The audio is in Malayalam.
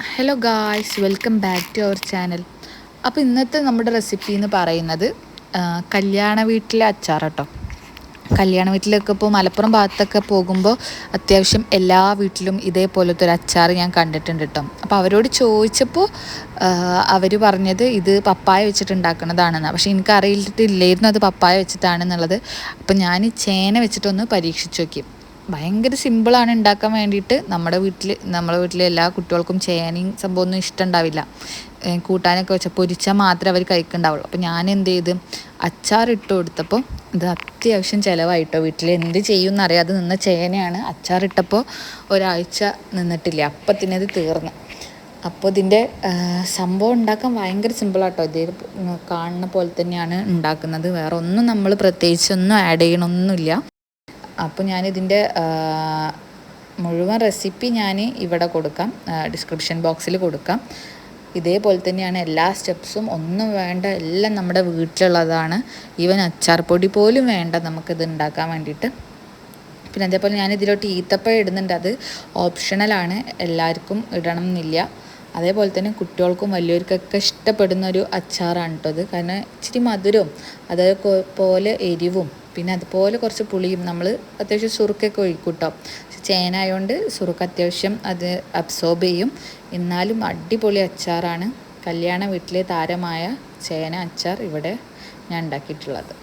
Hello guys, welcome back to our channel. അപ്പോൾ ഇന്നത്തെ നമ്മുടെ റെസിപ്പി എന്ന് പറയുന്നത് കല്യാണ വീട്ടിലെ അച്ചാർ കേട്ടോ. കല്യാണ വീട്ടിലൊക്കെ ഇപ്പോൾ മലപ്പുറം ഭാഗത്തൊക്കെ പോകുമ്പോൾ അത്യാവശ്യം എല്ലാ വീട്ടിലും ഇതേപോലത്തെ ഒരു അച്ചാർ ഞാൻ കണ്ടിട്ടുണ്ട് കേട്ടോ. അപ്പോൾ അവരോട് ചോദിച്ചപ്പോൾ അവർ പറഞ്ഞത് ഇത് പപ്പായ വെച്ചിട്ടുണ്ടാക്കുന്നതാണെന്നാണ്. പക്ഷേ എനിക്ക് അറിയില്ലായിരുന്നു അത് പപ്പായ വെച്ചിട്ടാണെന്നുള്ളത്. അപ്പോൾ ഞാൻ ചേന വെച്ചിട്ടൊന്ന് പരീക്ഷിച്ച് നോക്കി. ഭയങ്കര സിമ്പിളാണ് ഉണ്ടാക്കാൻ വേണ്ടിയിട്ട്. നമ്മളെ വീട്ടിലെ എല്ലാ കുട്ടികൾക്കും ചേനയും സംഭവമൊന്നും ഇഷ്ടമുണ്ടാവില്ല. കൂട്ടാനൊക്കെ വെച്ചാൽ പൊരിച്ചാൽ മാത്രമേ അവർ കഴിക്കുന്നുണ്ടാവുള്ളൂ. അപ്പോൾ ഞാൻ എന്ത് ചെയ്ത് അച്ചാറിട്ട് കൊടുത്തപ്പോൾ ഇത് അത്യാവശ്യം ചിലവായിട്ടോ. വീട്ടിൽ എന്ത് ചെയ്യും എന്നറിയാതെ നിന്ന ചേനയാണ്. അച്ചാറിട്ടപ്പോൾ ഒരാഴ്ച നിന്നിട്ടില്ല, അപ്പത്തിനത് തീർന്നു. അപ്പോൾ ഇതിൻ്റെ സംഭവം ഉണ്ടാക്കാൻ ഭയങ്കര സിമ്പിളാട്ടോ. ഇതേ കാണുന്ന പോലെ തന്നെയാണ് ഉണ്ടാക്കുന്നത്. വേറെ ഒന്നും നമ്മൾ പ്രത്യേകിച്ചൊന്നും ആഡ് ചെയ്യണമൊന്നുമില്ല. അപ്പോൾ ഞാനിതിൻ്റെ മുഴുവൻ റെസിപ്പി ഞാൻ ഇവിടെ കൊടുക്കാം, ഡിസ്ക്രിപ്ഷൻ ബോക്സിൽ കൊടുക്കാം. ഇതേപോലെ തന്നെയാണ് എല്ലാ സ്റ്റെപ്സും, ഒന്നും വേണ്ട, എല്ലാം നമ്മുടെ വീട്ടിലുള്ളതാണ്. ഈവൻ അച്ചാർ പൊടി പോലും വേണ്ട നമുക്കിത് ഉണ്ടാക്കാൻ വേണ്ടിയിട്ട്. പിന്നെ അതേപോലെ ഞാൻ ഇതിലോട്ട് ഈത്തപ്പഴം ഇടുന്നുണ്ട്. അത് ഓപ്ഷണലാണ്, എല്ലാവർക്കും ഇടണം എന്നില്ല. അതേപോലെ തന്നെ കുട്ടികൾക്കും വലിയവർക്കൊക്കെ ഇഷ്ടപ്പെടുന്നൊരു അച്ചാറാണ് കേട്ടോ ഇത്. കാരണം ഇച്ചിരി മധുരവും അതേപോലെ എരിവും പിന്നെ അതുപോലെ കുറച്ച് പുളിയും. നമ്മൾ അത്യാവശ്യം സുറുക്കൊക്കെ ഒഴിക്കും കേട്ടോ. ചേന ആയതുകൊണ്ട് സുറുക്ക് അത്യാവശ്യം അത് അബ്സോർബ് ചെയ്യും. എന്നാലും അടിപൊളി അച്ചാറാണ്. കല്യാണ വീട്ടിലെ താരമായ ചേന അച്ചാർ ഇവിടെ ഞാൻ ഉണ്ടാക്കിയിട്ടുള്ളത്.